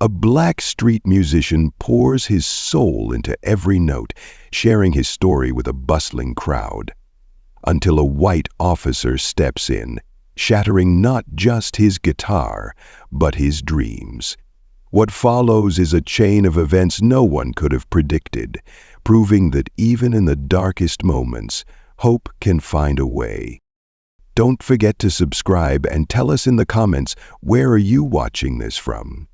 A black street musician pours his soul into every note, sharing his story with a bustling crowd, until a white officer steps in, shattering not just his guitar, but his dreams. What follows is a chain of events no one could have predicted, proving that even in the darkest moments, hope can find a way. Don't forget to subscribe and tell us in the comments, where are you watching this from?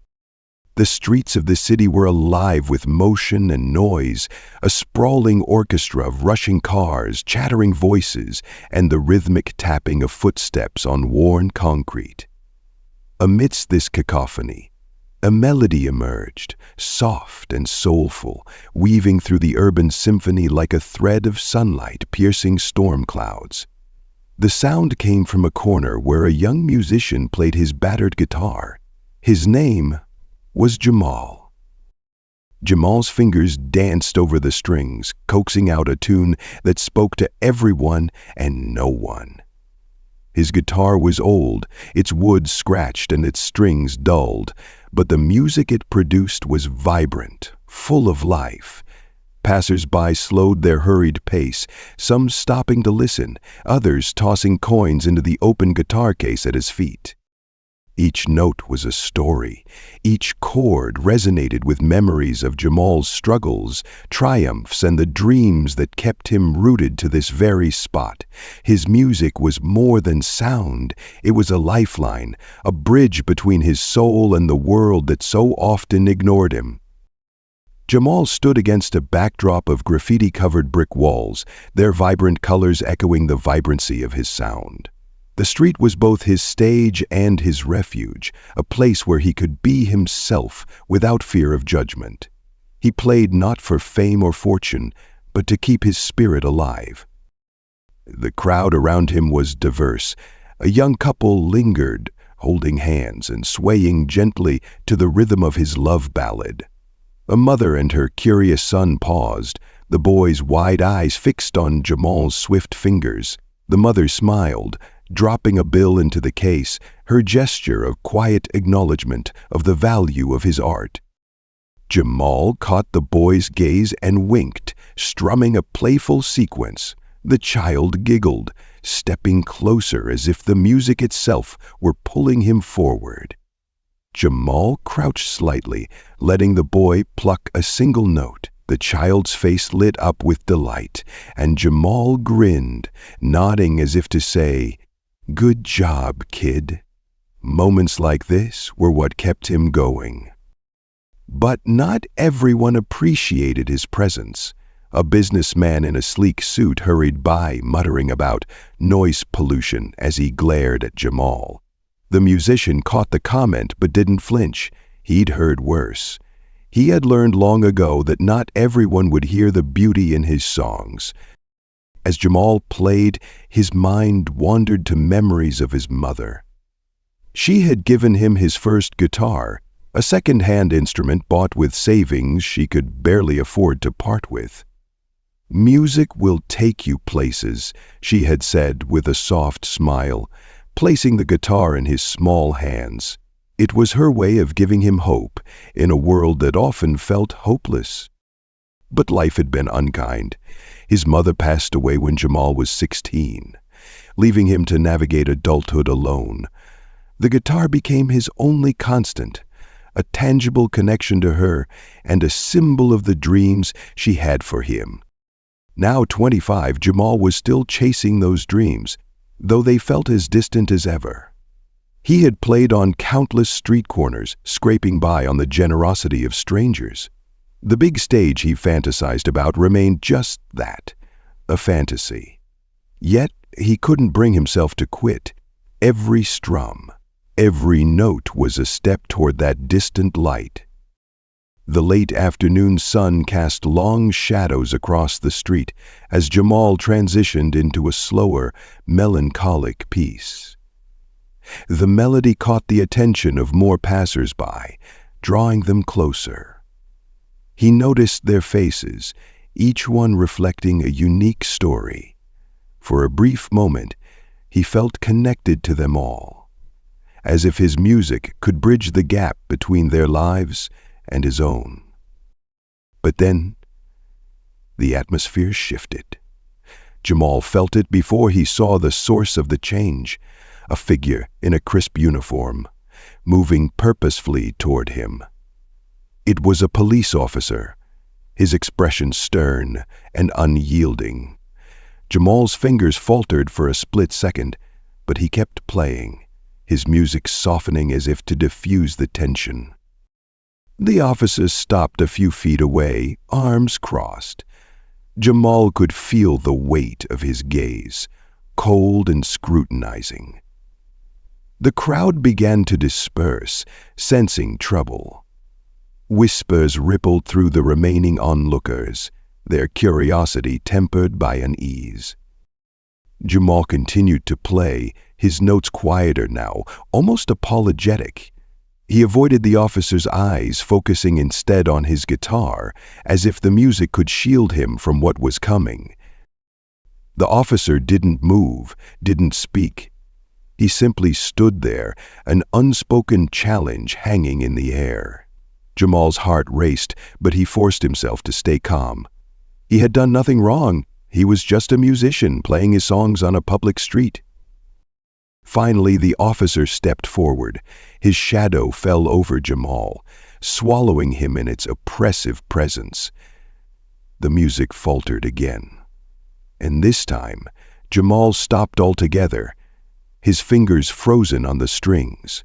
The streets of the city were alive with motion and noise, a sprawling orchestra of rushing cars, chattering voices, and the rhythmic tapping of footsteps on worn concrete. Amidst this cacophony, a melody emerged, soft and soulful, weaving through the urban symphony like a thread of sunlight piercing storm clouds. The sound came from a corner where a young musician played his battered guitar. His name was Jamal. Jamal's fingers danced over the strings, coaxing out a tune that spoke to everyone and no one. His guitar was old, its wood scratched and its strings dulled, but the music it produced was vibrant, full of life. Passers-by slowed their hurried pace, some stopping to listen, others tossing coins into the open guitar case at his feet. Each note was a story. Each chord resonated with memories of Jamal's struggles, triumphs, and the dreams that kept him rooted to this very spot. His music was more than sound. It was a lifeline, a bridge between his soul and the world that so often ignored him. Jamal stood against a backdrop of graffiti-covered brick walls, their vibrant colors echoing the vibrancy of his sound. The street was both his stage and his refuge, a place where he could be himself without fear of judgment. He played not for fame or fortune, but to keep his spirit alive. The crowd around him was diverse. A young couple lingered, holding hands and swaying gently to the rhythm of his love ballad. A mother and her curious son paused, the boy's wide eyes fixed on Jamal's swift fingers. The mother smiled, dropping a bill into the case, her gesture of quiet acknowledgement of the value of his art. Jamal caught the boy's gaze and winked, strumming a playful sequence. The child giggled, stepping closer as if the music itself were pulling him forward. Jamal crouched slightly, letting the boy pluck a single note. The child's face lit up with delight, and Jamal grinned, nodding as if to say, "Good job, kid." Moments like this were what kept him going. But not everyone appreciated his presence. A businessman in a sleek suit hurried by, muttering about noise pollution as he glared at Jamal. The musician caught the comment but didn't flinch. He'd heard worse. He had learned long ago that not everyone would hear the beauty in his songs. As Jamal played, his mind wandered to memories of his mother. She had given him his first guitar, a second-hand instrument bought with savings she could barely afford to part with. "Music will take you places," she had said with a soft smile, placing the guitar in his small hands. It was her way of giving him hope in a world that often felt hopeless. But life had been unkind. His mother passed away when Jamal was 16, leaving him to navigate adulthood alone. The guitar became his only constant, a tangible connection to her and a symbol of the dreams she had for him. Now 25, Jamal was still chasing those dreams, though they felt as distant as ever. He had played on countless street corners, scraping by on the generosity of strangers. The big stage he fantasized about remained just that, a fantasy. Yet he couldn't bring himself to quit. Every strum, every note was a step toward that distant light. The late afternoon sun cast long shadows across the street as Jamal transitioned into a slower, melancholic piece. The melody caught the attention of more passers-by, drawing them closer. He noticed their faces, each one reflecting a unique story. For a brief moment, he felt connected to them all. as if his music could bridge the gap between their lives and his own. But then, the atmosphere shifted. Jamal felt it before he saw the source of the change, a figure in a crisp uniform, moving purposefully toward him. It was a police officer, his expression stern and unyielding. Jamal's fingers faltered for a split second, but he kept playing, his music softening as if to diffuse the tension. The officer stopped a few feet away, arms crossed. Jamal could feel the weight of his gaze, cold and scrutinizing. The crowd began to disperse, sensing trouble. Whispers rippled through the remaining onlookers, their curiosity tempered by unease. Jamal continued to play, his notes quieter now, almost apologetic. He avoided the officer's eyes, focusing instead on his guitar, as if the music could shield him from what was coming. The officer didn't move, didn't speak. He simply stood there, an unspoken challenge hanging in the air. Jamal's heart raced, but he forced himself to stay calm. He had done nothing wrong. He was just a musician playing his songs on a public street. Finally, the officer stepped forward. His shadow fell over Jamal, swallowing him in its oppressive presence. The music faltered again. And this time, Jamal stopped altogether, his fingers frozen on the strings.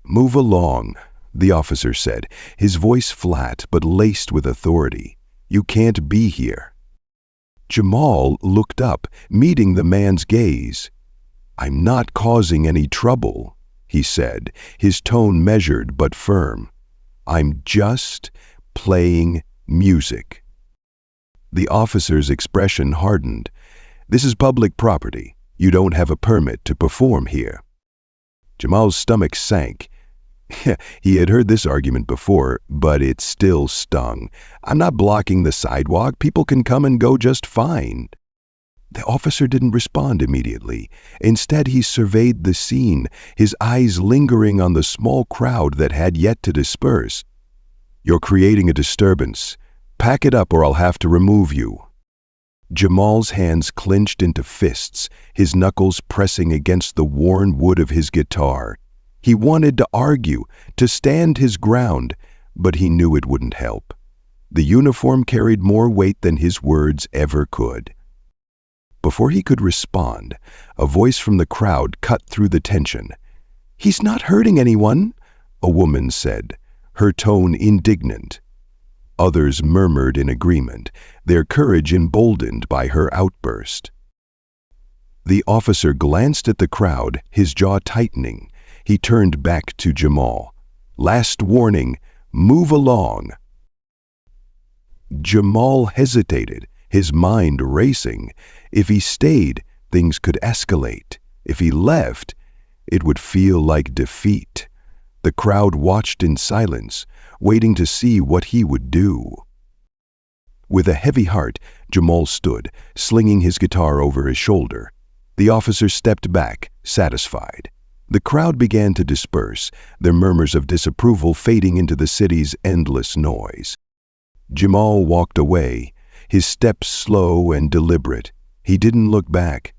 "Move along," the officer said, his voice flat but laced with authority. "You can't be here." Jamal looked up, meeting the man's gaze. "I'm not causing any trouble," he said, his tone measured but firm. "I'm just playing music." The officer's expression hardened. "This is public property. You don't have a permit to perform here." Jamal's stomach sank. He had heard this argument before, but it still stung. "I'm not blocking the sidewalk. People can come and go just fine." The officer didn't respond immediately. Instead, he surveyed the scene, his eyes lingering on the small crowd that had yet to disperse. "You're creating a disturbance. Pack it up or I'll have to remove you." Jamal's hands clenched into fists, his knuckles pressing against the worn wood of his guitar. He wanted to argue, to stand his ground, but he knew it wouldn't help. The uniform carried more weight than his words ever could. Before he could respond, a voice from the crowd cut through the tension. "He's not hurting anyone," a woman said, her tone indignant. Others murmured in agreement, their courage emboldened by her outburst. The officer glanced at the crowd, his jaw tightening. He turned back to Jamal. "Last warning, move along." Jamal hesitated, his mind racing. If he stayed, things could escalate. If he left, it would feel like defeat. The crowd watched in silence, waiting to see what he would do. With a heavy heart, Jamal stood, slinging his guitar over his shoulder. The officer stepped back, satisfied. The crowd began to disperse, their murmurs of disapproval fading into the city's endless noise. Jamal walked away, his steps slow and deliberate. He didn't look back.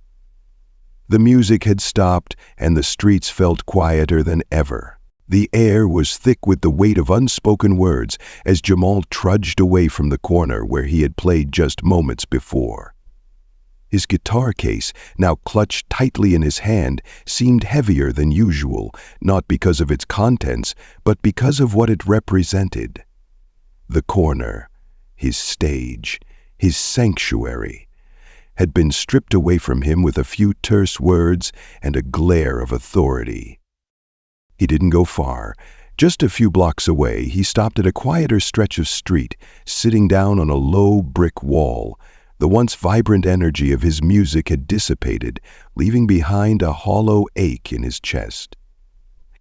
The music had stopped, and the streets felt quieter than ever. The air was thick with the weight of unspoken words as Jamal trudged away from the corner where he had played just moments before. His guitar case, now clutched tightly in his hand, seemed heavier than usual, not because of its contents, but because of what it represented. The corner, his stage, his sanctuary, had been stripped away from him with a few terse words and a glare of authority. He didn't go far. Just a few blocks away, he stopped at a quieter stretch of street, sitting down on a low brick wall. The once vibrant energy of his music had dissipated, leaving behind a hollow ache in his chest.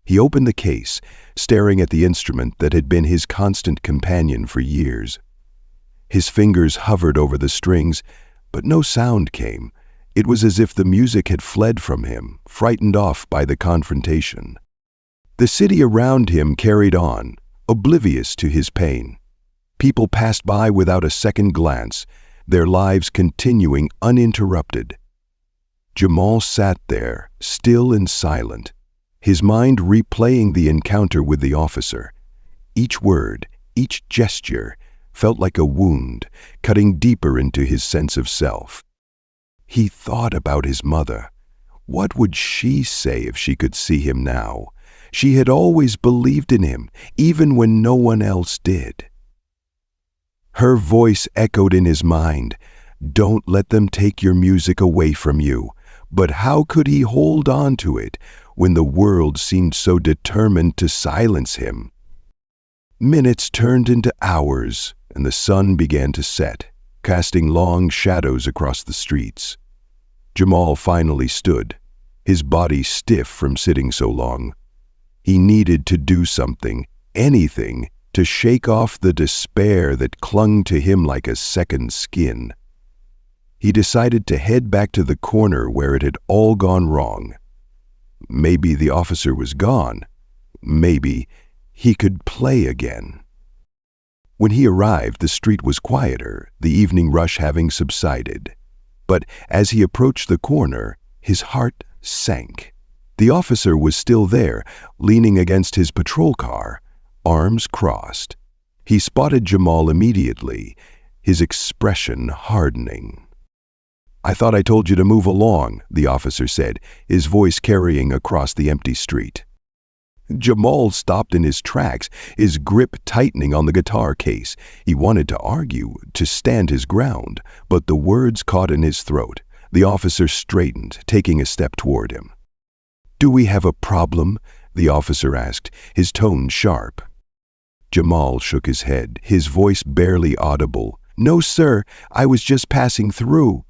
He opened the case, staring at the instrument that had been his constant companion for years. His fingers hovered over the strings, but no sound came. It was as if the music had fled from him, frightened off by the confrontation. The city around him carried on, oblivious to his pain. People passed by without a second glance, their lives continuing uninterrupted. Jamal sat there, still and silent, his mind replaying the encounter with the officer. Each word, each gesture, felt like a wound, cutting deeper into his sense of self. He thought about his mother. What would she say if she could see him now? She had always believed in him, even when no one else did. Her voice echoed in his mind, "Don't let them take your music away from you." But how could he hold on to it when the world seemed so determined to silence him? Minutes turned into hours, and the sun began to set, casting long shadows across the streets. Jamal finally stood, his body stiff from sitting so long. He needed to do something, anything, to shake off the despair that clung to him like a second skin. He decided to head back to the corner where it had all gone wrong. Maybe the officer was gone. Maybe he could play again. When he arrived, the street was quieter, the evening rush having subsided. But as he approached the corner, his heart sank. The officer was still there, leaning against his patrol car, arms crossed. He spotted Jamal immediately, his expression hardening. "I thought I told you to move along," the officer said, his voice carrying across the empty street. Jamal stopped in his tracks, his grip tightening on the guitar case. He wanted to argue, to stand his ground, but the words caught in his throat. The officer straightened, taking a step toward him. "Do we have a problem?" the officer asked, his tone sharp. Jamal shook his head, his voice barely audible. "No, sir, I was just passing through."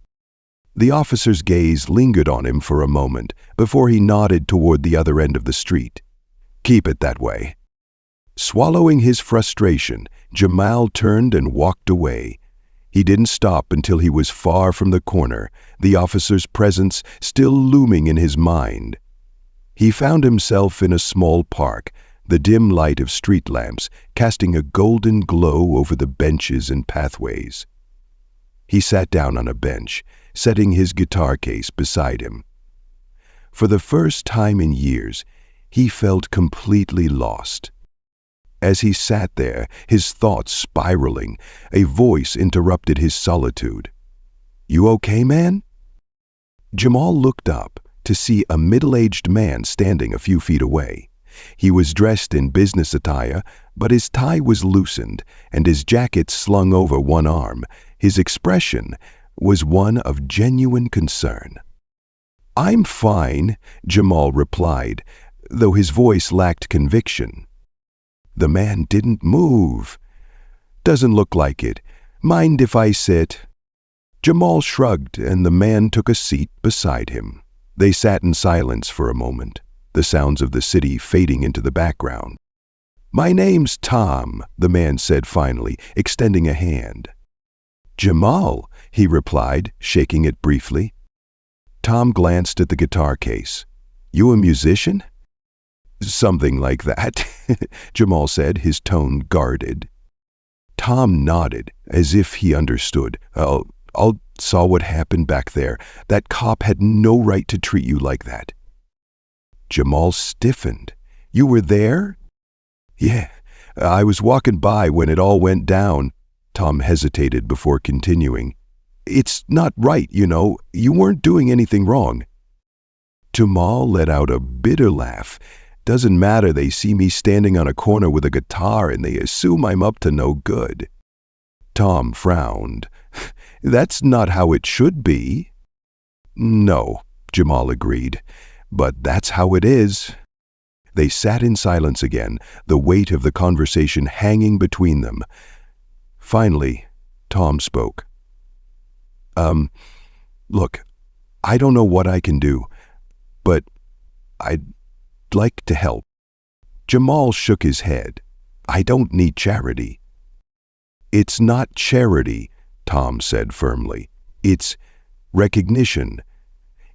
The officer's gaze lingered on him for a moment before he nodded toward the other end of the street. "Keep it that way." Swallowing his frustration, Jamal turned and walked away. He didn't stop until he was far from the corner, the officer's presence still looming in his mind. He found himself in a small park, the dim light of street lamps casting a golden glow over the benches and pathways. He sat down on a bench, setting his guitar case beside him. For the first time in years, he felt completely lost. As he sat there, his thoughts spiraling, a voice interrupted his solitude. "You okay, man?" Jamal looked up to see a middle-aged man standing a few feet away. He was dressed in business attire, but his tie was loosened and his jacket slung over one arm. His expression was one of genuine concern. "I'm fine," Jamal replied, though his voice lacked conviction. The man didn't move. "Doesn't look like it. Mind if I sit?" Jamal shrugged, and the man took a seat beside him. They sat in silence for a moment, the sounds of the city fading into the background. "My name's Tom," the man said finally, extending a hand. "Jamal," he replied, shaking it briefly. Tom glanced at the guitar case. "You a musician?" "Something like that," Jamal said, his tone guarded. Tom nodded, as if he understood. I'll saw what happened back there. That cop had no right to treat you like that." Jamal stiffened. "You were there?" "Yeah, I was walking by when it all went down." Tom hesitated before continuing. "It's not right, you know. You weren't doing anything wrong." Jamal let out a bitter laugh. "Doesn't matter, they see me standing on a corner with a guitar and they assume I'm up to no good." Tom frowned. "That's not how it should be." "No," Jamal agreed, "but that's how it is." They sat in silence again, the weight of the conversation hanging between them. Finally, Tom spoke. Look, I don't know what I can do, but I'd like to help." Jamal shook his head. "I don't need charity." "It's not charity," Tom said firmly. "It's recognition,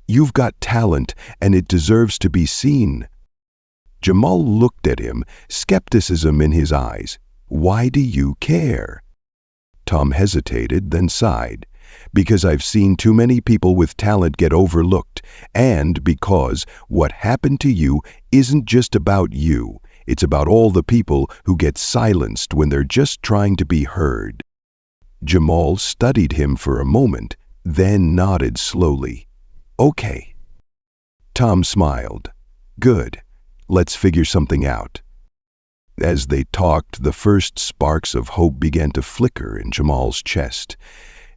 You've got talent, and it deserves to be seen." Jamal looked at him, skepticism in his eyes. "Why do you care?" Tom hesitated, then sighed. "Because I've seen too many people with talent get overlooked, and because what happened to you isn't just about you. It's about all the people who get silenced when they're just trying to be heard." Jamal studied him for a moment, then nodded slowly. "Okay." Tom smiled. "Good. Let's figure something out." As they talked, the first sparks of hope began to flicker in Jamal's chest.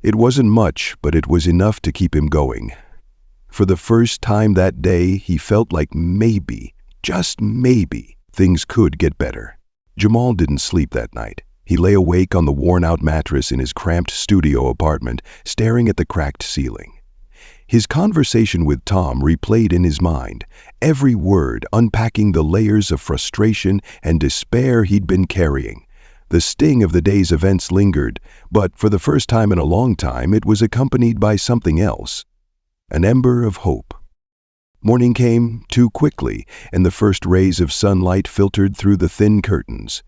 It wasn't much, but it was enough to keep him going. For the first time that day, he felt like maybe, just maybe, things could get better. Jamal didn't sleep that night. He lay awake on the worn-out mattress in his cramped studio apartment, staring at the cracked ceiling. His conversation with Tom replayed in his mind, every word unpacking the layers of frustration and despair he'd been carrying. The sting of the day's events lingered, but for the first time in a long time, it was accompanied by something else. An ember of hope. Morning came too quickly, and the first rays of sunlight filtered through the thin curtains.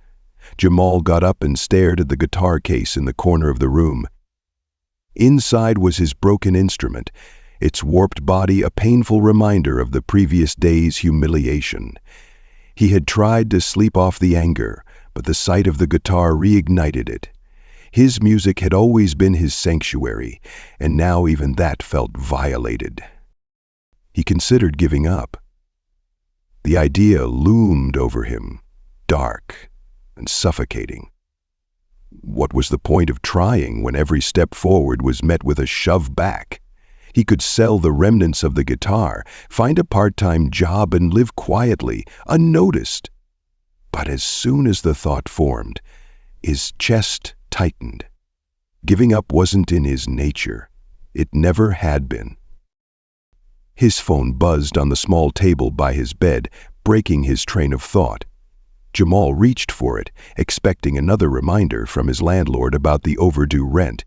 Jamal got up and stared at the guitar case in the corner of the room. Inside was his broken instrument, its warped body a painful reminder of the previous day's humiliation. He had tried to sleep off the anger, but the sight of the guitar reignited it. His music had always been his sanctuary, and now even that felt violated. He considered giving up. The idea loomed over him, dark and suffocating. What was the point of trying when every step forward was met with a shove back? He could sell the remnants of the guitar, find a part-time job, and live quietly, unnoticed. But as soon as the thought formed, his chest tightened. Giving up wasn't in his nature. It never had been. His phone buzzed on the small table by his bed, breaking his train of thought. Jamal reached for it, expecting another reminder from his landlord about the overdue rent.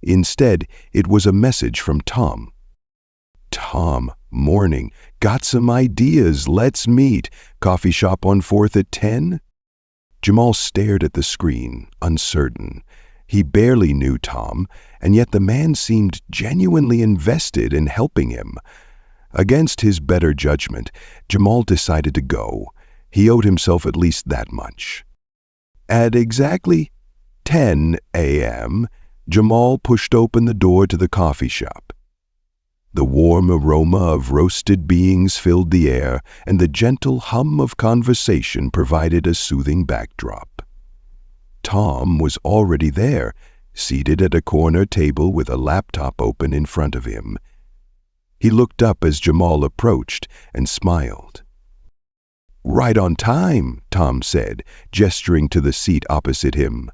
Instead, it was a message from Tom. "Tom, morning. Got some ideas. Let's meet. Coffee shop on 4th at 10? Jamal stared at the screen, uncertain. He barely knew Tom, and yet the man seemed genuinely invested in helping him. Against his better judgment, Jamal decided to go. He owed himself at least that much. At exactly 10 a.m., Jamal pushed open the door to the coffee shop. The warm aroma of roasted beans filled the air, and the gentle hum of conversation provided a soothing backdrop. Tom was already there, seated at a corner table with a laptop open in front of him. He looked up as Jamal approached and smiled. "Right on time," Tom said, gesturing to the seat opposite him.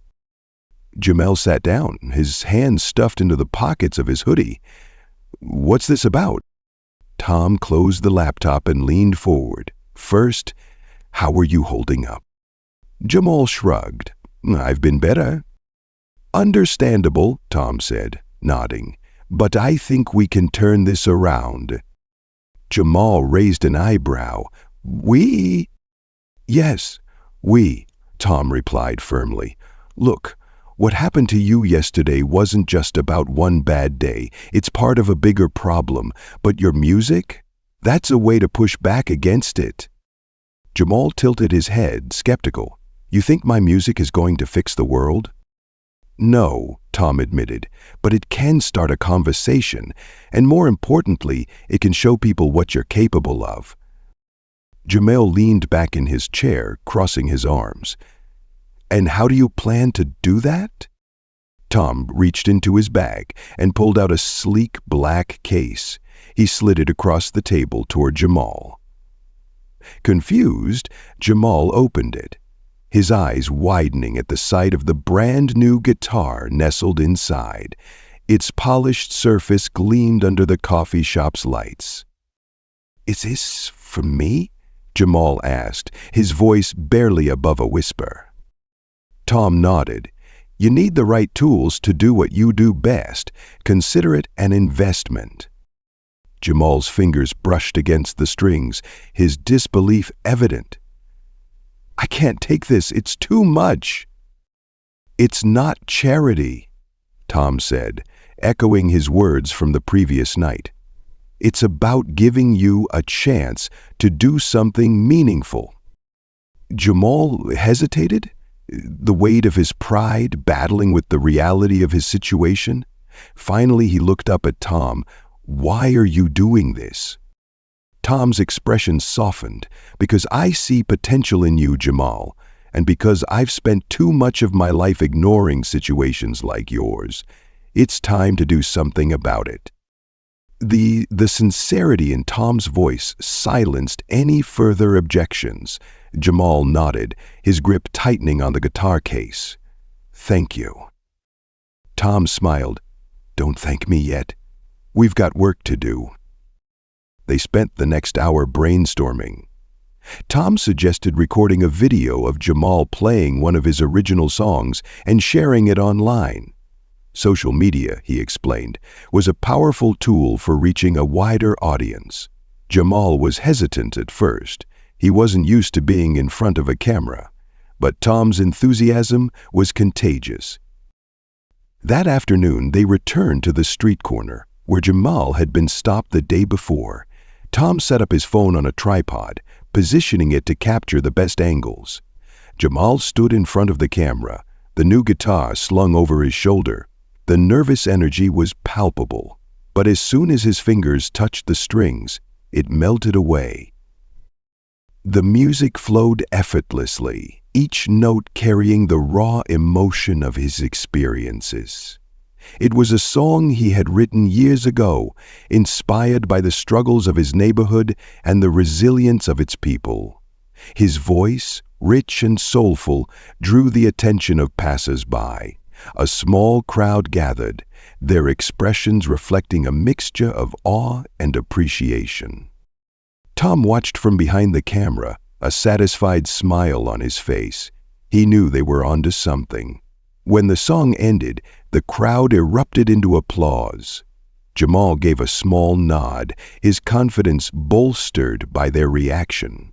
Jamal sat down, his hands stuffed into the pockets of his hoodie. "What's this about?" Tom closed the laptop and leaned forward. "First, how are you holding up?" Jamal shrugged. "I've been better." "Understandable," Tom said, nodding. "But I think we can turn this around." Jamal raised an eyebrow. "We?" "Yes, we," Tom replied firmly. "Look, what happened to you yesterday wasn't just about one bad day. It's part of a bigger problem. But your music? That's a way to push back against it." Jamal tilted his head, skeptical. "You think my music is going to fix the world?" "No," Tom admitted, "but it can start a conversation, and more importantly, it can show people what you're capable of." Jamal leaned back in his chair, crossing his arms. "And how do you plan to do that?" Tom reached into his bag and pulled out a sleek black case. He slid it across the table toward Jamal. Confused, Jamal opened it, his eyes widening at the sight of the brand-new guitar nestled inside. Its polished surface gleamed under the coffee shop's lights. "Is this for me?" Jamal asked, his voice barely above a whisper. Tom nodded. "You need the right tools to do what you do best. Consider it an investment." Jamal's fingers brushed against the strings, his disbelief evident. "I can't take this, it's too much." "It's not charity," Tom said, echoing his words from the previous night. "It's about giving you a chance to do something meaningful." Jamal hesitated, the weight of his pride battling with the reality of his situation. Finally, he looked up at Tom. "Why are you doing this?" Tom's expression softened. "Because I see potential in you, Jamal, and because I've spent too much of my life ignoring situations like yours. It's time to do something about it." The sincerity in Tom's voice silenced any further objections. Jamal nodded, his grip tightening on the guitar case. "Thank you." Tom smiled. "Don't thank me yet. We've got work to do." They spent the next hour brainstorming. Tom suggested recording a video of Jamal playing one of his original songs and sharing it online. Social media, he explained, was a powerful tool for reaching a wider audience. Jamal was hesitant at first. He wasn't used to being in front of a camera. But Tom's enthusiasm was contagious. That afternoon, they returned to the street corner, where Jamal had been stopped the day before. Tom set up his phone on a tripod, positioning it to capture the best angles. Jamal stood in front of the camera, the new guitar slung over his shoulder. The nervous energy was palpable, but as soon as his fingers touched the strings, it melted away. The music flowed effortlessly, each note carrying the raw emotion of his experiences. It was a song he had written years ago, inspired by the struggles of his neighborhood and the resilience of its people. His voice, rich and soulful, drew the attention of passers-by. A small crowd gathered, their expressions reflecting a mixture of awe and appreciation. Tom watched from behind the camera, a satisfied smile on his face. He knew they were onto something. When the song ended, the crowd erupted into applause. Jamal gave a small nod, his confidence bolstered by their reaction.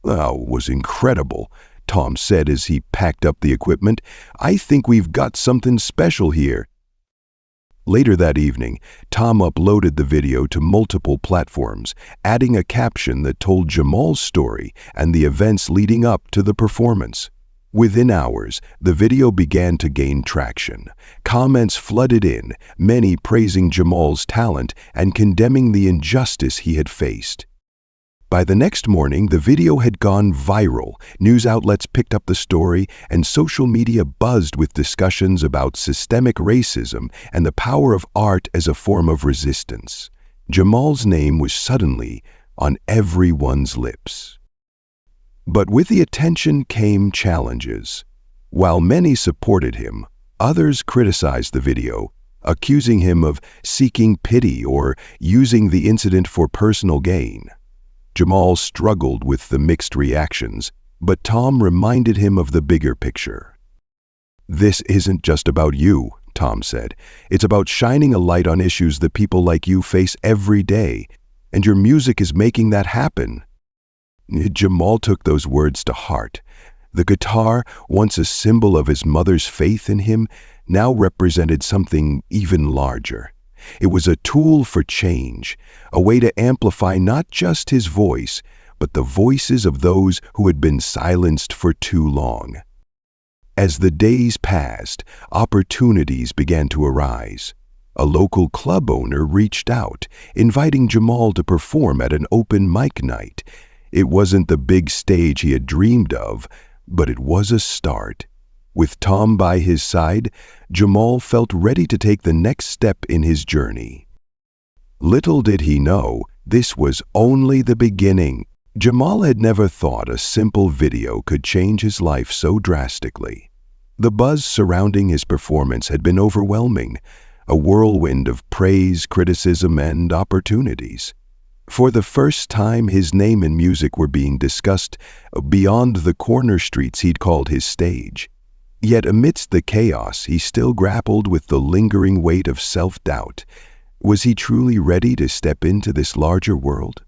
"Oh, it was incredible," Tom said as he packed up the equipment. "I think we've got something special here." Later that evening, Tom uploaded the video to multiple platforms, adding a caption that told Jamal's story and the events leading up to the performance. Within hours, the video began to gain traction. Comments flooded in, many praising Jamal's talent and condemning the injustice he had faced. By the next morning, the video had gone viral. News outlets picked up the story, and social media buzzed with discussions about systemic racism and the power of art as a form of resistance. Jamal's name was suddenly on everyone's lips. But with the attention came challenges. While many supported him, others criticized the video, accusing him of seeking pity or using the incident for personal gain. Jamal struggled with the mixed reactions, but Tom reminded him of the bigger picture. "This isn't just about you," Tom said. "It's about shining a light on issues that people like you face every day, and your music is making that happen." Jamal took those words to heart. The guitar, once a symbol of his mother's faith in him, now represented something even larger. It was a tool for change, a way to amplify not just his voice, but the voices of those who had been silenced for too long. As the days passed, opportunities began to arise. A local club owner reached out, inviting Jamal to perform at an open mic night. It wasn't the big stage he had dreamed of, but it was a start. With Tom by his side, Jamal felt ready to take the next step in his journey. Little did he know, this was only the beginning. Jamal had never thought a simple video could change his life so drastically. The buzz surrounding his performance had been overwhelming, a whirlwind of praise, criticism, and opportunities. For the first time, his name and music were being discussed beyond the corner streets he'd called his stage. Yet amidst the chaos, he still grappled with the lingering weight of self-doubt. Was he truly ready to step into this larger world?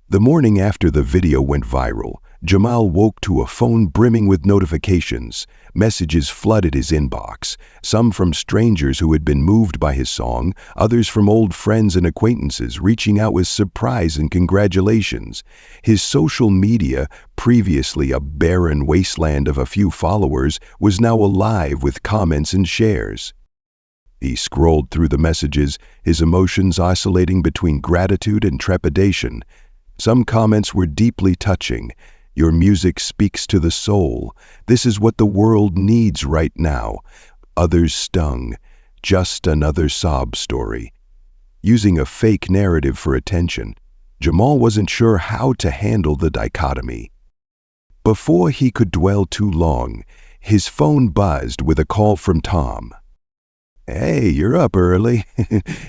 The morning after the video went viral, Jamal woke to a phone brimming with notifications. Messages flooded his inbox, some from strangers who had been moved by his song, others from old friends and acquaintances reaching out with surprise and congratulations. His social media, previously a barren wasteland of a few followers, was now alive with comments and shares. He scrolled through the messages, his emotions oscillating between gratitude and trepidation. Some comments were deeply touching. "Your music speaks to the soul. This is what the world needs right now." Others stung. "Just another sob story." Using a fake narrative for attention, Jamal wasn't sure how to handle the dichotomy. Before he could dwell too long, his phone buzzed with a call from Tom. "Hey, you're up early,"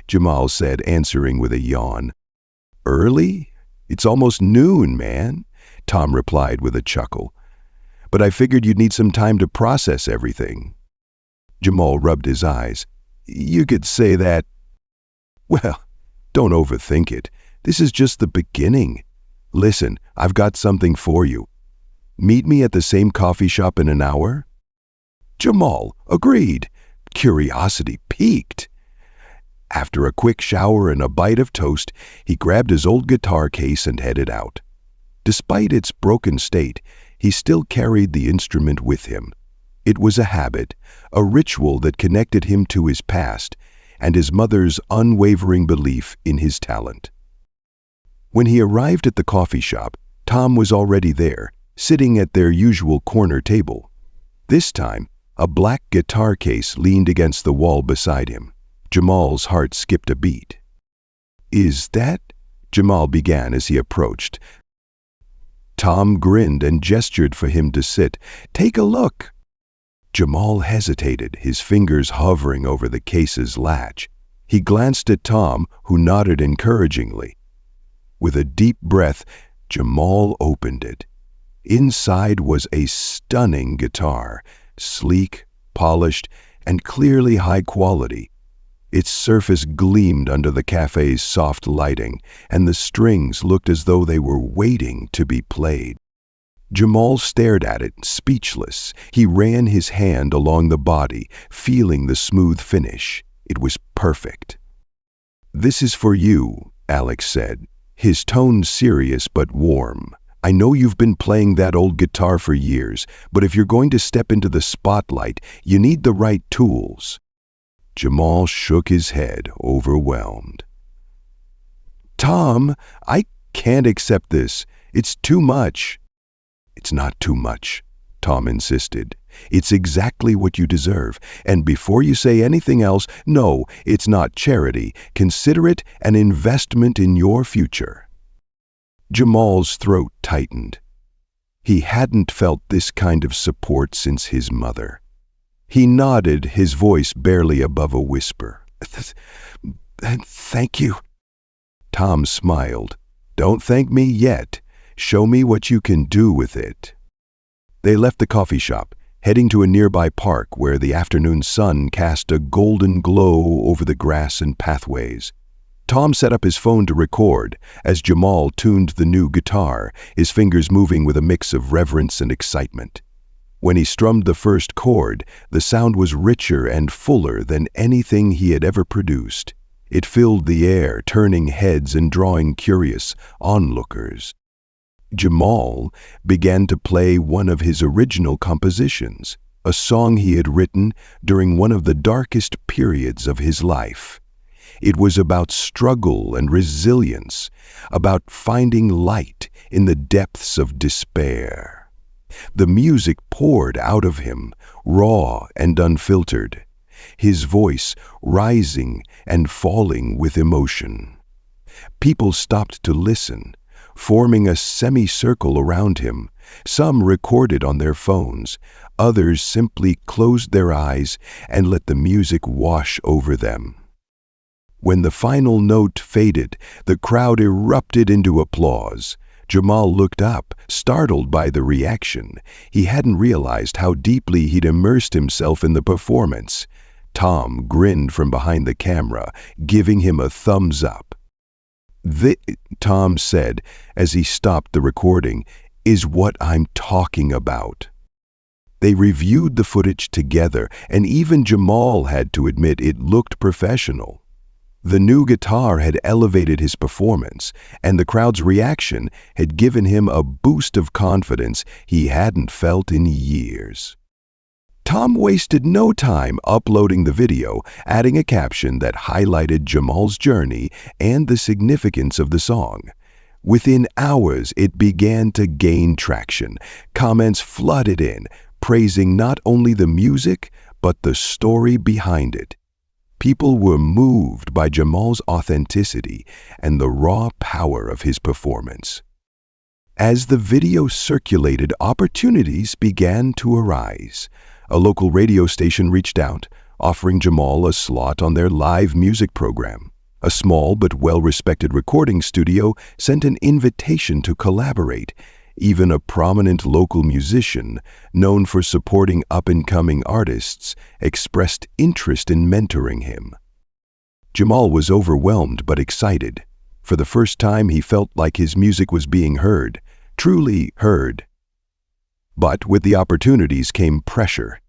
Jamal said, answering with a yawn. "Early? It's almost noon, man," Tom replied with a chuckle. "But I figured you'd need some time to process everything." Jamal rubbed his eyes. "You could say that." "Well, don't overthink it. This is just the beginning. Listen, I've got something for you. Meet me at the same coffee shop in an hour?" Jamal agreed, curiosity piqued. After a quick shower and a bite of toast, he grabbed his old guitar case and headed out. Despite its broken state, he still carried the instrument with him. It was a habit, a ritual that connected him to his past and his mother's unwavering belief in his talent. When he arrived at the coffee shop, Tom was already there, sitting at their usual corner table. This time, a black guitar case leaned against the wall beside him. Jamal's heart skipped a beat. "Is that?" Jamal began as he approached. Tom grinned and gestured for him to sit. "Take a look." Jamal hesitated, his fingers hovering over the case's latch. He glanced at Tom, who nodded encouragingly. With a deep breath, Jamal opened it. Inside was a stunning guitar, sleek, polished, and clearly high quality. Its surface gleamed under the cafe's soft lighting, and the strings looked as though they were waiting to be played. Jamal stared at it, speechless. He ran his hand along the body, feeling the smooth finish. It was perfect. "This is for you," Alex said, his tone serious but warm. "I know you've been playing that old guitar for years, but if you're going to step into the spotlight, you need the right tools." Jamal shook his head, overwhelmed. "Tom, I can't accept this. It's too much." "It's not too much," Tom insisted. "It's exactly what you deserve. And before you say anything else, no, it's not charity. Consider it an investment in your future." Jamal's throat tightened. He hadn't felt this kind of support since his mother. He nodded, his voice barely above a whisper. "Thank you." Tom smiled. "Don't thank me yet. Show me what you can do with it." They left the coffee shop, heading to a nearby park where the afternoon sun cast a golden glow over the grass and pathways. Tom set up his phone to record as Jamal tuned the new guitar, his fingers moving with a mix of reverence and excitement. When he strummed the first chord, the sound was richer and fuller than anything he had ever produced. It filled the air, turning heads and drawing curious onlookers. Jamal began to play one of his original compositions, a song he had written during one of the darkest periods of his life. It was about struggle and resilience, about finding light in the depths of despair. The music poured out of him, raw and unfiltered, his voice rising and falling with emotion. People stopped to listen, forming a semicircle around him. Some recorded on their phones, others simply closed their eyes and let the music wash over them. When the final note faded, the crowd erupted into applause. Jamal looked up, startled by the reaction. He hadn't realized how deeply he'd immersed himself in the performance. Tom grinned from behind the camera, giving him a thumbs up. Tom said, as he stopped the recording, is what I'm talking about. They reviewed the footage together, and even Jamal had to admit it looked professional. The new guitar had elevated his performance, and the crowd's reaction had given him a boost of confidence he hadn't felt in years. Tom wasted no time uploading the video, adding a caption that highlighted Jamal's journey and the significance of the song. Within hours, it began to gain traction. Comments flooded in, praising not only the music, but the story behind it. People were moved by Jamal's authenticity and the raw power of his performance. As the video circulated, opportunities began to arise. A local radio station reached out, offering Jamal a slot on their live music program. A small but well-respected recording studio sent an invitation to collaborate. Even a prominent local musician, known for supporting up-and-coming artists, expressed interest in mentoring him. Jamal was overwhelmed but excited. For the first time, he felt like his music was being heard, truly heard. But with the opportunities came pressure.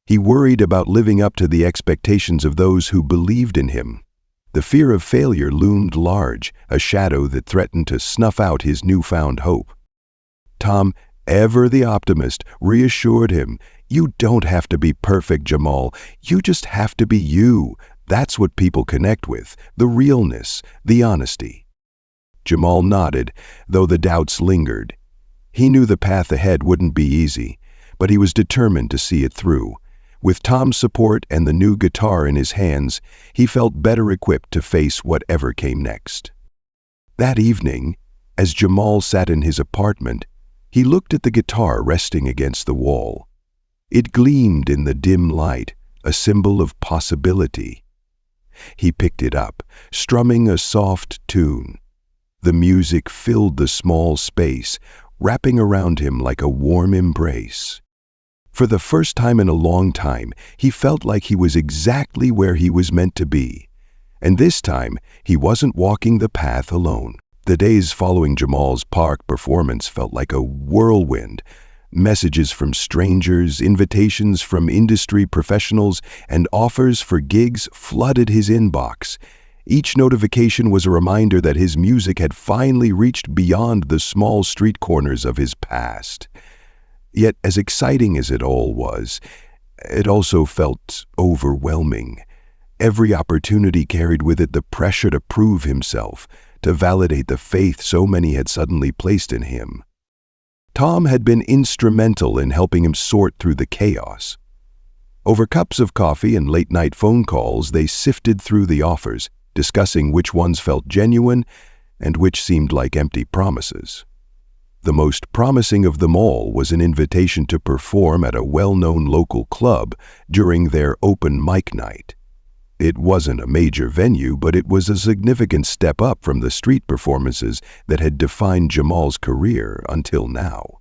He worried about living up to the expectations of those who believed in him. The fear of failure loomed large, a shadow that threatened to snuff out his newfound hope. Tom, ever the optimist, reassured him, "You don't have to be perfect, Jamal. You just have to be you. That's what people connect with, the realness, the honesty." Jamal nodded, though the doubts lingered. He knew the path ahead wouldn't be easy, but he was determined to see it through. With Tom's support and the new guitar in his hands, he felt better equipped to face whatever came next. That evening, as Jamal sat in his apartment, he looked at the guitar resting against the wall. It gleamed in the dim light, a symbol of possibility. He picked it up, strumming a soft tune. The music filled the small space, wrapping around him like a warm embrace. For the first time in a long time, he felt like he was exactly where he was meant to be. And this time, he wasn't walking the path alone. The days following Jamal's park performance felt like a whirlwind. Messages from strangers, invitations from industry professionals, and offers for gigs flooded his inbox. Each notification was a reminder that his music had finally reached beyond the small street corners of his past. Yet, as exciting as it all was, it also felt overwhelming. Every opportunity carried with it the pressure to prove himself, to validate the faith so many had suddenly placed in him. Tom had been instrumental in helping him sort through the chaos. Over cups of coffee and late-night phone calls, they sifted through the offers, discussing which ones felt genuine and which seemed like empty promises. The most promising of them all was an invitation to perform at a well-known local club during their open mic night. It wasn't a major venue, but it was a significant step up from the street performances that had defined Jamal's career until now.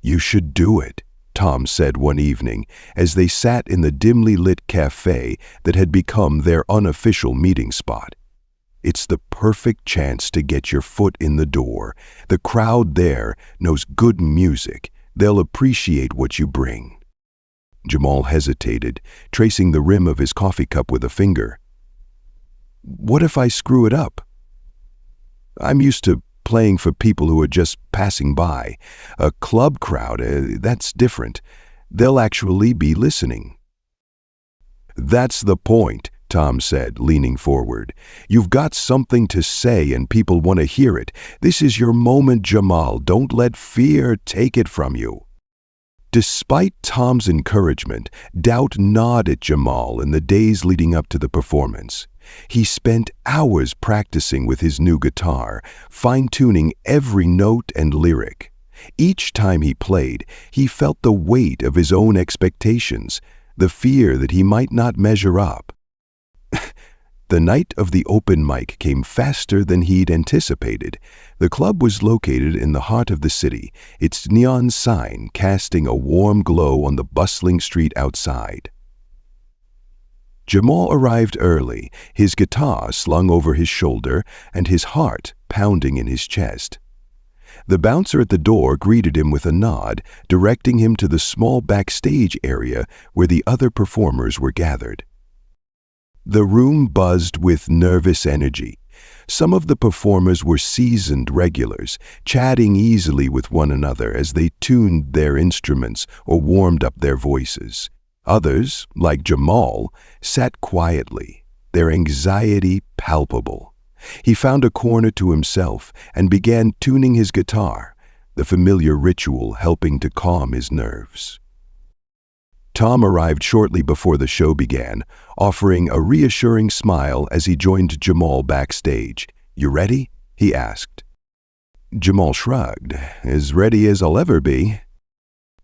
"You should do it," Tom said one evening as they sat in the dimly lit cafe that had become their unofficial meeting spot. "It's the perfect chance to get your foot in the door. The crowd there knows good music. They'll appreciate what you bring." Jamal hesitated, tracing the rim of his coffee cup with a finger. "What if I screw it up? I'm used to playing for people who are just passing by. A club crowd, that's different. They'll actually be listening." "That's the point," Tom said, leaning forward. "You've got something to say and people want to hear it. This is your moment, Jamal. Don't let fear take it from you." Despite Tom's encouragement, doubt gnawed at Jamal in the days leading up to the performance. He spent hours practicing with his new guitar, fine-tuning every note and lyric. Each time he played, he felt the weight of his own expectations, the fear that he might not measure up. The night of the open mic came faster than he'd anticipated. The club was located in the heart of the city, its neon sign casting a warm glow on the bustling street outside. Jamal arrived early, his guitar slung over his shoulder and his heart pounding in his chest. The bouncer at the door greeted him with a nod, directing him to the small backstage area where the other performers were gathered. The room buzzed with nervous energy. Some of the performers were seasoned regulars, chatting easily with one another as they tuned their instruments or warmed up their voices. Others, like Jamal, sat quietly, their anxiety palpable. He found a corner to himself and began tuning his guitar, the familiar ritual helping to calm his nerves. Tom arrived shortly before the show began, offering a reassuring smile as he joined Jamal backstage. "You ready?" he asked. Jamal shrugged. "As ready as I'll ever be."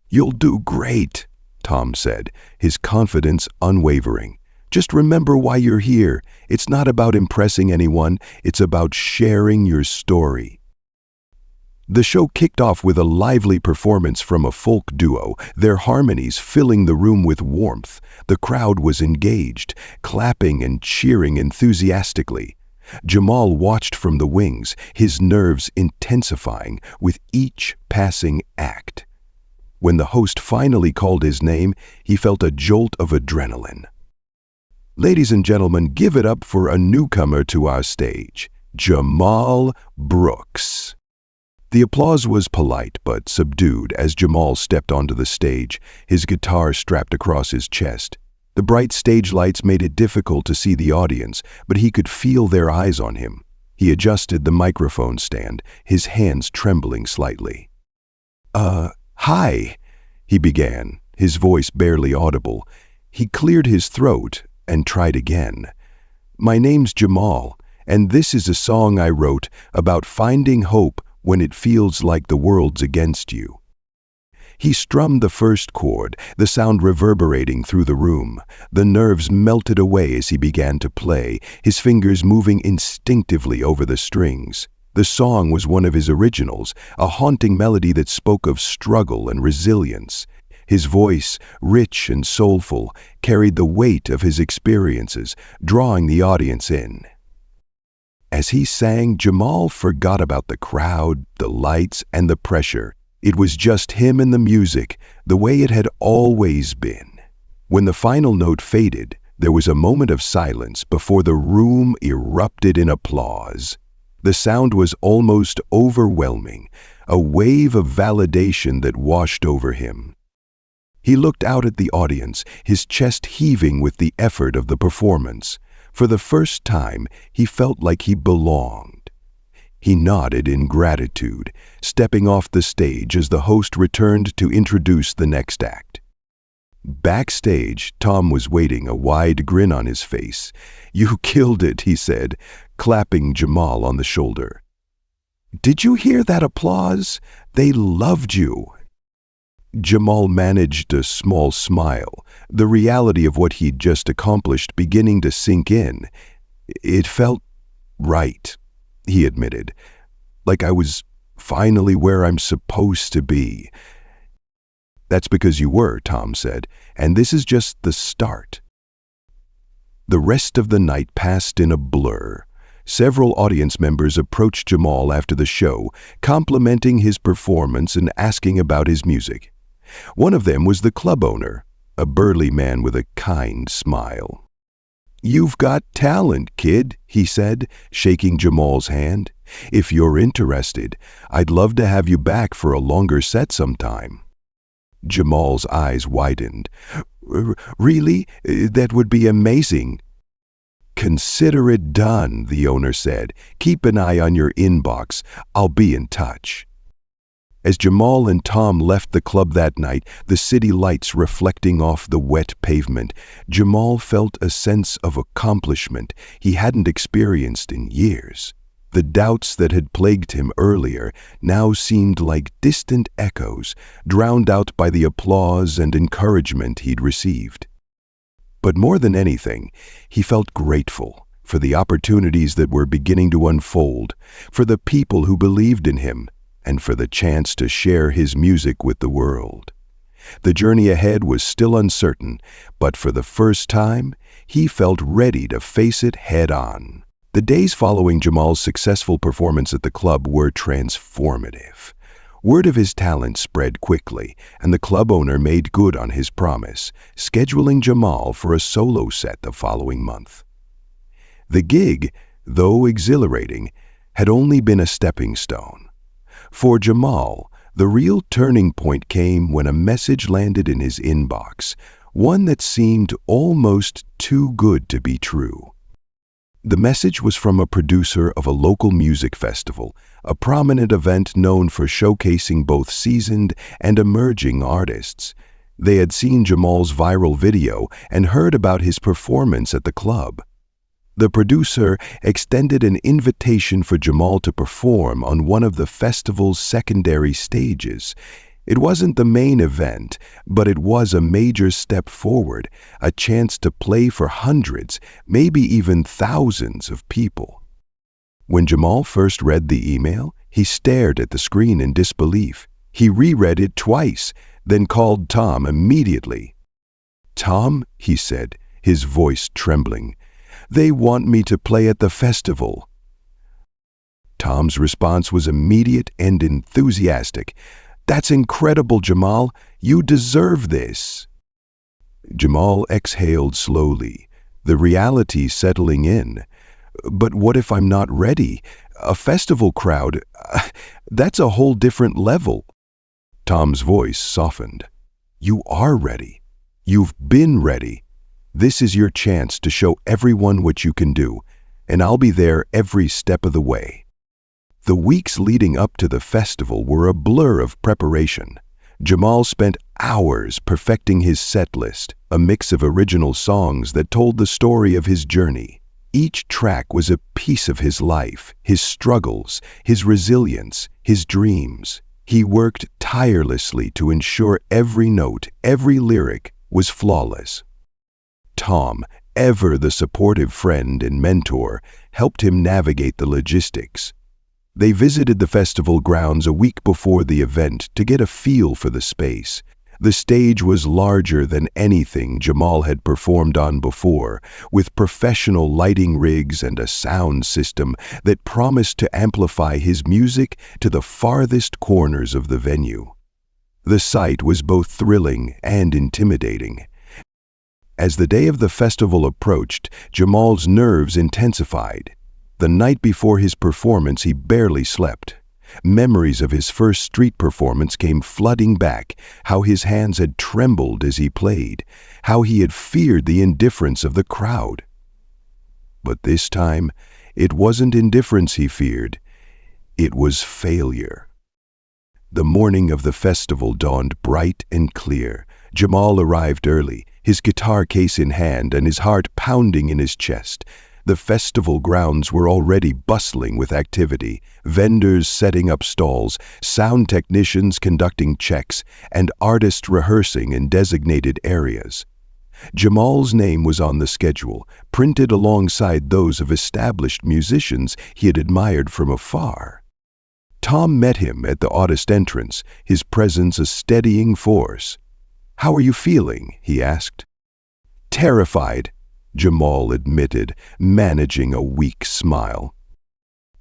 "You'll do great," Tom said, his confidence unwavering. "Just remember why you're here. It's not about impressing anyone, it's about sharing your story." The show kicked off with a lively performance from a folk duo, their harmonies filling the room with warmth. The crowd was engaged, clapping and cheering enthusiastically. Jamal watched from the wings, his nerves intensifying with each passing act. When the host finally called his name, he felt a jolt of adrenaline. "Ladies and gentlemen, give it up for a newcomer to our stage, Jamal Brooks." The applause was polite but subdued as Jamal stepped onto the stage, his guitar strapped across his chest. The bright stage lights made it difficult to see the audience, but he could feel their eyes on him. He adjusted the microphone stand, his hands trembling slightly. Hi," he began, his voice barely audible. He cleared his throat and tried again. "My name's Jamal, and this is a song I wrote about finding hope when it feels like the world's against you." He strummed the first chord, the sound reverberating through the room. The nerves melted away as he began to play, his fingers moving instinctively over the strings. The song was one of his originals, a haunting melody that spoke of struggle and resilience. His voice, rich and soulful, carried the weight of his experiences, drawing the audience in. As he sang, Jamal forgot about the crowd, the lights, and the pressure. It was just him and the music, the way it had always been. When the final note faded, there was a moment of silence before the room erupted in applause. The sound was almost overwhelming, a wave of validation that washed over him. He looked out at the audience, his chest heaving with the effort of the performance. For the first time, he felt like he belonged. He nodded in gratitude, stepping off the stage as the host returned to introduce the next act. Backstage, Tom was waiting, a wide grin on his face. "You killed it," he said, clapping Jamal on the shoulder. "Did you hear that applause? They loved you." Jamal managed a small smile, the reality of what he'd just accomplished beginning to sink in. "It felt right," he admitted, "like I was finally where I'm supposed to be." "That's because you were," Tom said, "and this is just the start." The rest of the night passed in a blur. Several audience members approached Jamal after the show, complimenting his performance and asking about his music. One of them was the club owner, a burly man with a kind smile. "You've got talent, kid," he said, shaking Jamal's hand. "If you're interested, I'd love to have you back for a longer set sometime." Jamal's eyes widened. "Really? That would be amazing." "Consider it done," the owner said. "Keep an eye on your inbox. I'll be in touch." As Jamal and Tom left the club that night, the city lights reflecting off the wet pavement, Jamal felt a sense of accomplishment he hadn't experienced in years. The doubts that had plagued him earlier now seemed like distant echoes, drowned out by the applause and encouragement he'd received. But more than anything, he felt grateful for the opportunities that were beginning to unfold, for the people who believed in him, and for the chance to share his music with the world. The journey ahead was still uncertain, but for the first time, he felt ready to face it head-on. The days following Jamal's successful performance at the club were transformative. Word of his talent spread quickly, and the club owner made good on his promise, scheduling Jamal for a solo set the following month. The gig, though exhilarating, had only been a stepping stone. For Jamal, the real turning point came when a message landed in his inbox, one that seemed almost too good to be true. The message was from a producer of a local music festival, a prominent event known for showcasing both seasoned and emerging artists. They had seen Jamal's viral video and heard about his performance at the club. The producer extended an invitation for Jamal to perform on one of the festival's secondary stages. It wasn't the main event, but it was a major step forward, a chance to play for hundreds, maybe even thousands of people. When Jamal first read the email, he stared at the screen in disbelief. He reread it twice, then called Tom immediately. "Tom," he said, his voice trembling, "they want me to play at the festival." Tom's response was immediate and enthusiastic. "That's incredible, Jamal. You deserve this." Jamal exhaled slowly, the reality settling in. "But what if I'm not ready? A festival crowd, that's a whole different level." Tom's voice softened. "You are ready. You've been ready. This is your chance to show everyone what you can do, and I'll be there every step of the way." The weeks leading up to the festival were a blur of preparation. Jamal spent hours perfecting his set list, a mix of original songs that told the story of his journey. Each track was a piece of his life, his struggles, his resilience, his dreams. He worked tirelessly to ensure every note, every lyric was flawless. Tom, ever the supportive friend and mentor, helped him navigate the logistics. They visited the festival grounds a week before the event to get a feel for the space. The stage was larger than anything Jamal had performed on before, with professional lighting rigs and a sound system that promised to amplify his music to the farthest corners of the venue. The sight was both thrilling and intimidating. As the day of the festival approached, Jamal's nerves intensified. The night before his performance, he barely slept. Memories of his first street performance came flooding back, how his hands had trembled as he played, how he had feared the indifference of the crowd. But this time, it wasn't indifference he feared. It was failure. The morning of the festival dawned bright and clear. Jamal arrived early, his guitar case in hand and his heart pounding in his chest. The festival grounds were already bustling with activity, vendors setting up stalls, sound technicians conducting checks, and artists rehearsing in designated areas. Jamal's name was on the schedule, printed alongside those of established musicians he had admired from afar. Tom met him at the artist entrance, his presence a steadying force. "How are you feeling?" he asked. "Terrified," Jamal admitted, managing a weak smile.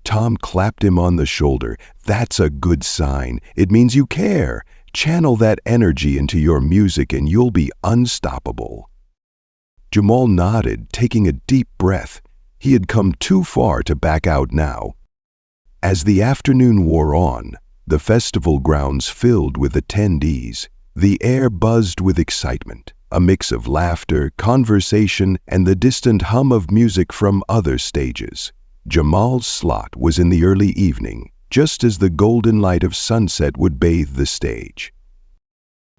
Tom clapped him on the shoulder. "That's a good sign. It means you care. Channel that energy into your music and you'll be unstoppable." Jamal nodded, taking a deep breath. He had come too far to back out now. As the afternoon wore on, the festival grounds filled with attendees. The air buzzed with excitement. A mix of laughter, conversation, and the distant hum of music from other stages. Jamal's slot was in the early evening, just as the golden light of sunset would bathe the stage.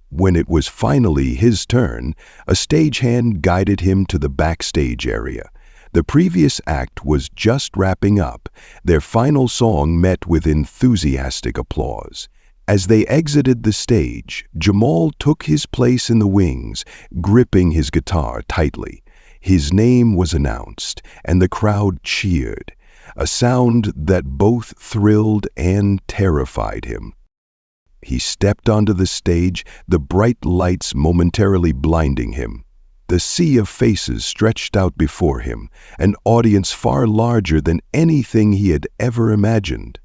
When it was finally his turn, a stagehand guided him to the backstage area. The previous act was just wrapping up. Their final song met with enthusiastic applause. As they exited the stage, Jamal took his place in the wings, gripping his guitar tightly. His name was announced, and the crowd cheered, a sound that both thrilled and terrified him. He stepped onto the stage, the bright lights momentarily blinding him. The sea of faces stretched out before him, an audience far larger than anything he had ever imagined.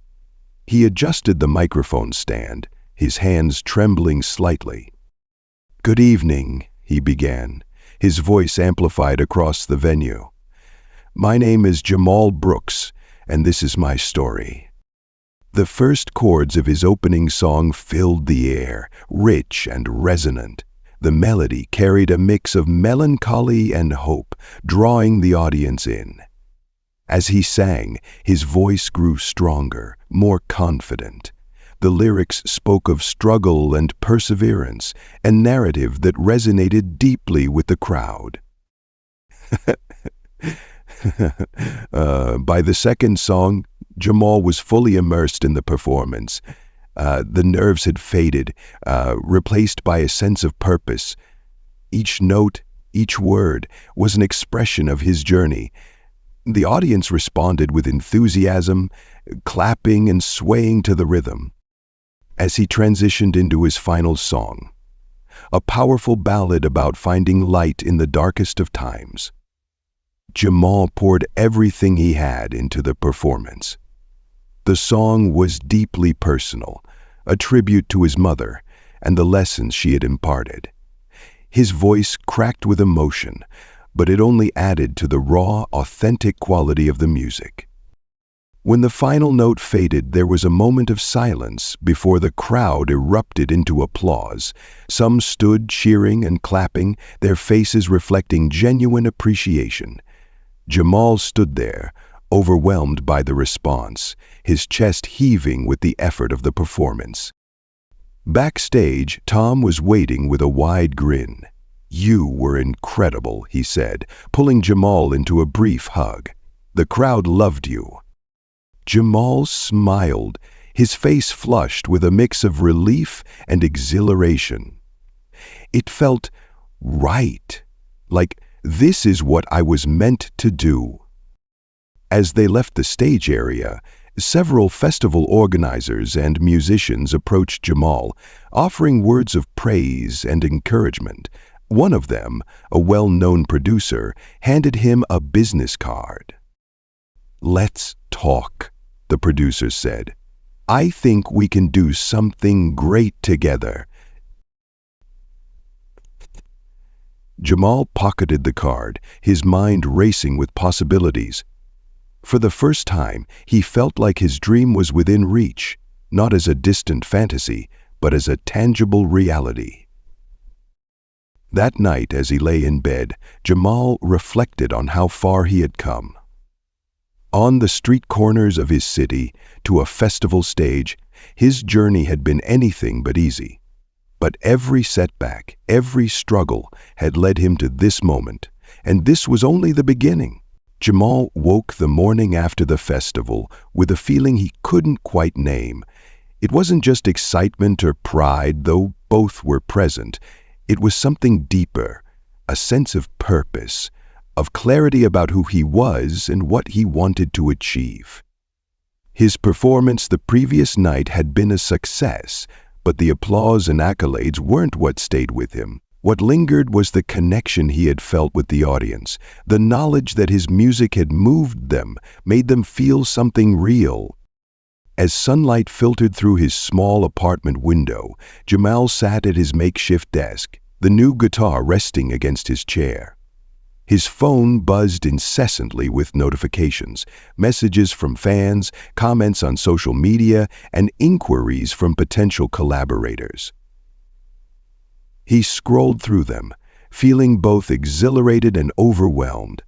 He adjusted the microphone stand, his hands trembling slightly. "Good evening," he began, his voice amplified across the venue. "My name is Jamal Brooks, and this is my story." The first chords of his opening song filled the air, rich and resonant. The melody carried a mix of melancholy and hope, drawing the audience in. As he sang, his voice grew stronger, more confident. The lyrics spoke of struggle and perseverance, a narrative that resonated deeply with the crowd. By the second song, Jamal was fully immersed in the performance. The nerves had faded, replaced by a sense of purpose. Each note, each word, was an expression of his journey. The audience responded with enthusiasm, clapping and swaying to the rhythm. As he transitioned into his final song, a powerful ballad about finding light in the darkest of times, Jamal poured everything he had into the performance. The song was deeply personal, a tribute to his mother and the lessons she had imparted. His voice cracked with emotion, but it only added to the raw, authentic quality of the music. When the final note faded, there was a moment of silence before the crowd erupted into applause. Some stood cheering and clapping, their faces reflecting genuine appreciation. Jamal stood there, overwhelmed by the response, his chest heaving with the effort of the performance. Backstage, Tom was waiting with a wide grin. "You were incredible," he said, pulling Jamal into a brief hug. "The crowd loved you." Jamal smiled, his face flushed with a mix of relief and exhilaration. It felt right, like this is what I was meant to do. As they left the stage area, several festival organizers and musicians approached Jamal, offering words of praise and encouragement. One of them, a well-known producer, handed him a business card. "Let's talk," the producer said. "I think we can do something great together." Jamal pocketed the card, his mind racing with possibilities. For the first time, he felt like his dream was within reach, not as a distant fantasy, but as a tangible reality. That night, as he lay in bed, Jamal reflected on how far he had come. On the street corners of his city, to a festival stage, his journey had been anything but easy. But every setback, every struggle had led him to this moment, and this was only the beginning. Jamal woke the morning after the festival with a feeling he couldn't quite name. It wasn't just excitement or pride, though both were present. It was something deeper, a sense of purpose, of clarity about who he was and what he wanted to achieve. His performance the previous night had been a success, but the applause and accolades weren't what stayed with him. What lingered was the connection he had felt with the audience, the knowledge that his music had moved them, made them feel something real. As sunlight filtered through his small apartment window, Jamal sat at his makeshift desk, the new guitar resting against his chair. His phone buzzed incessantly with notifications, messages from fans, comments on social media, and inquiries from potential collaborators. He scrolled through them, feeling both exhilarated and overwhelmed.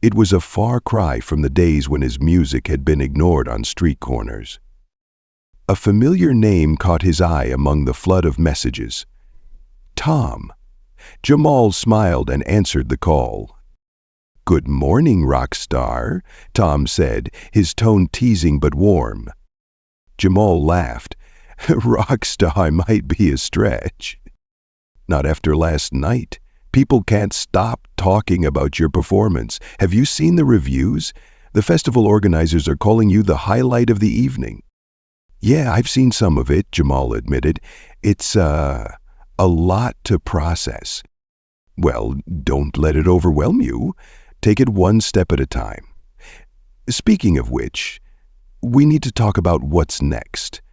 It was a far cry from the days when his music had been ignored on street corners. A familiar name caught his eye among the flood of messages. Tom. Jamal smiled and answered the call. "Good morning, rock star," Tom said, his tone teasing but warm. Jamal laughed. "Rock star might be a stretch." "Not after last night. People can't stop talking about your performance. Have you seen the reviews? The festival organizers are calling you the highlight of the evening." Yeah, I've seen some of it, Jamal admitted. It's, a lot to process. Well, don't let it overwhelm you. Take it one step at a time. Speaking of which, we need to talk about what's next.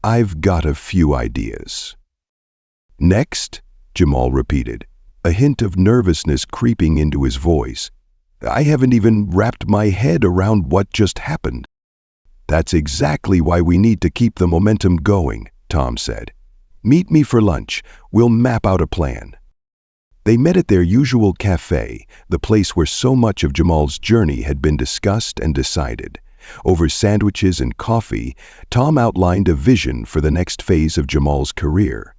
I've got a few ideas. Next, Jamal repeated, a hint of nervousness creeping into his voice. I haven't even wrapped my head around what just happened. That's exactly why we need to keep the momentum going, Tom said. Meet me for lunch. We'll map out a plan. They met at their usual cafe, the place where so much of Jamal's journey had been discussed and decided. Over sandwiches and coffee, Tom outlined a vision for the next phase of Jamal's career.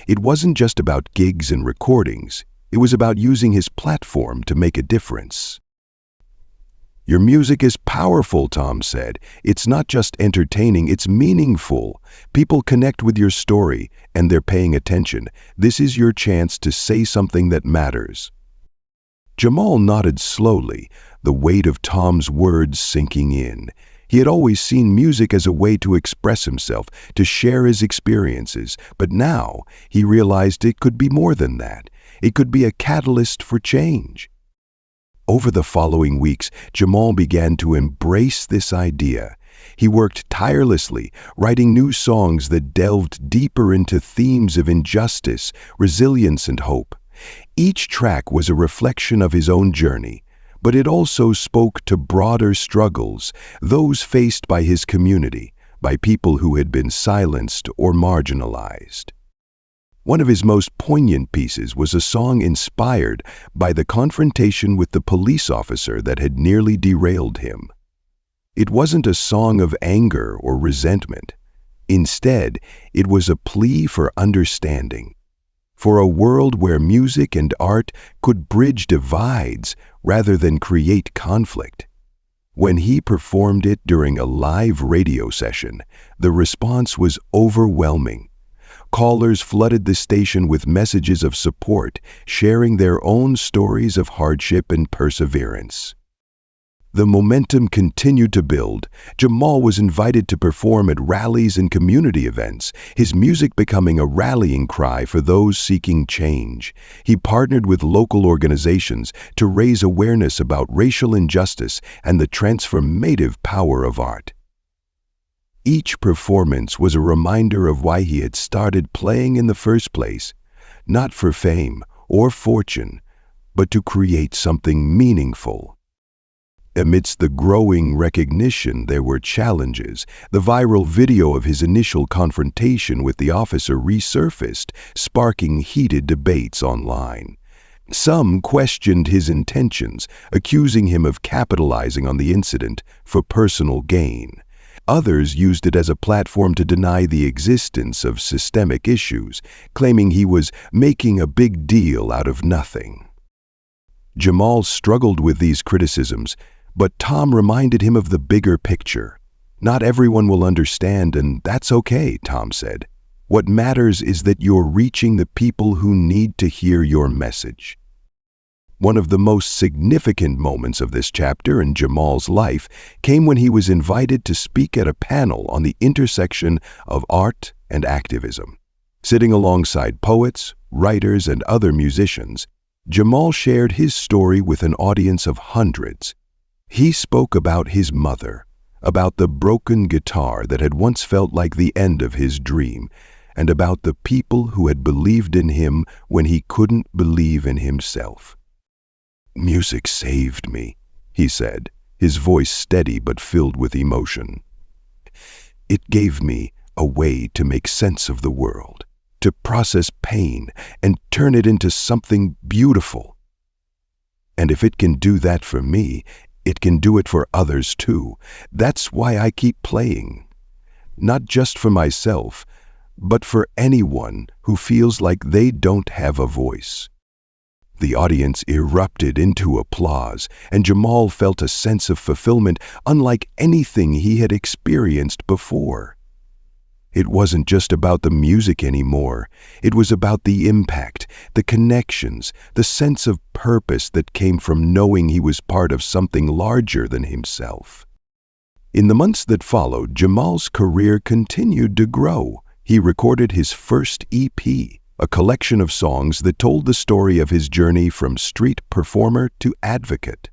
It wasn't just about gigs and recordings. It was about using his platform to make a difference. Your music is powerful, Tom said. It's not just entertaining, it's meaningful. People connect with your story, and they're paying attention. This is your chance to say something that matters. Jamal nodded slowly, the weight of Tom's words sinking in. He had always seen music as a way to express himself, to share his experiences, but now he realized it could be more than that. It could be a catalyst for change. Over the following weeks, Jamal began to embrace this idea. He worked tirelessly, writing new songs that delved deeper into themes of injustice, resilience, and hope. Each track was a reflection of his own journey, but it also spoke to broader struggles, those faced by his community, by people who had been silenced or marginalized. One of his most poignant pieces was a song inspired by the confrontation with the police officer that had nearly derailed him. It wasn't a song of anger or resentment. Instead, it was a plea for understanding, for a world where music and art could bridge divides rather than create conflict. When he performed it during a live radio session, the response was overwhelming. Callers flooded the station with messages of support, sharing their own stories of hardship and perseverance. The momentum continued to build. Jamal was invited to perform at rallies and community events, his music becoming a rallying cry for those seeking change. He partnered with local organizations to raise awareness about racial injustice and the transformative power of art. Each performance was a reminder of why he had started playing in the first place, not for fame or fortune, but to create something meaningful. Amidst the growing recognition, there were challenges. The viral video of his initial confrontation with the officer resurfaced, sparking heated debates online. Some questioned his intentions, accusing him of capitalizing on the incident for personal gain. Others used it as a platform to deny the existence of systemic issues, claiming he was making a big deal out of nothing. Jamal struggled with these criticisms, but Tom reminded him of the bigger picture. Not everyone will understand, and that's okay, Tom said. What matters is that you're reaching the people who need to hear your message. One of the most significant moments of this chapter in Jamal's life came when he was invited to speak at a panel on the intersection of art and activism. Sitting alongside poets, writers, and other musicians, Jamal shared his story with an audience of hundreds. He spoke about his mother, about the broken guitar that had once felt like the end of his dream, and about the people who had believed in him when he couldn't believe in himself. "Music saved me," he said, his voice steady but filled with emotion. "It gave me a way to make sense of the world, to process pain and turn it into something beautiful. And if it can do that for me, it can do it for others too. That's why I keep playing. Not just for myself, but for anyone who feels like they don't have a voice." The audience erupted into applause, and Jamal felt a sense of fulfillment unlike anything he had experienced before. It wasn't just about the music anymore. It was about the impact, the connections, the sense of purpose that came from knowing he was part of something larger than himself. In the months that followed, Jamal's career continued to grow. He recorded his first EP, a collection of songs that told the story of his journey from street performer to advocate.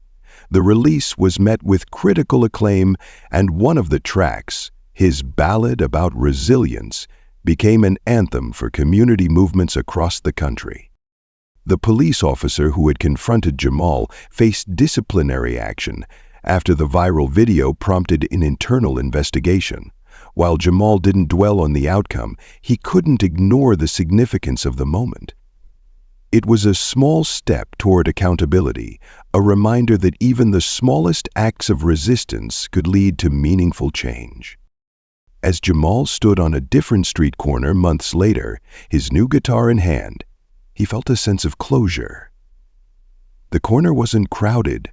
The release was met with critical acclaim, and one of the tracks, his ballad about resilience, became an anthem for community movements across the country. The police officer who had confronted Jamal faced disciplinary action after the viral video prompted an internal investigation. While Jamal didn't dwell on the outcome, he couldn't ignore the significance of the moment. It was a small step toward accountability, a reminder that even the smallest acts of resistance could lead to meaningful change. As Jamal stood on a different street corner months later, his new guitar in hand, he felt a sense of closure. The corner wasn't crowded,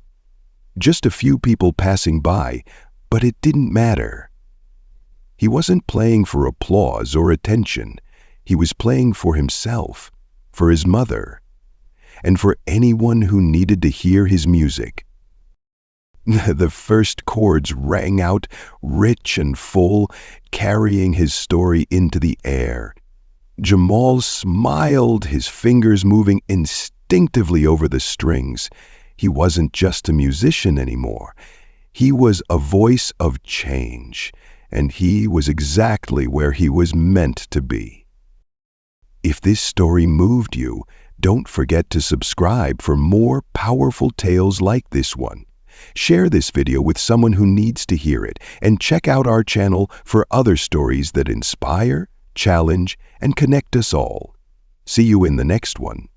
just a few people passing by, but it didn't matter. He wasn't playing for applause or attention. He was playing for himself, for his mother, and for anyone who needed to hear his music. The first chords rang out, rich and full, carrying his story into the air. Jamal smiled, his fingers moving instinctively over the strings. He wasn't just a musician anymore. He was a voice of change, and he was exactly where he was meant to be. If this story moved you, don't forget to subscribe for more powerful tales like this one. Share this video with someone who needs to hear it, and check out our channel for other stories that inspire, challenge, and connect us all. See you in the next one.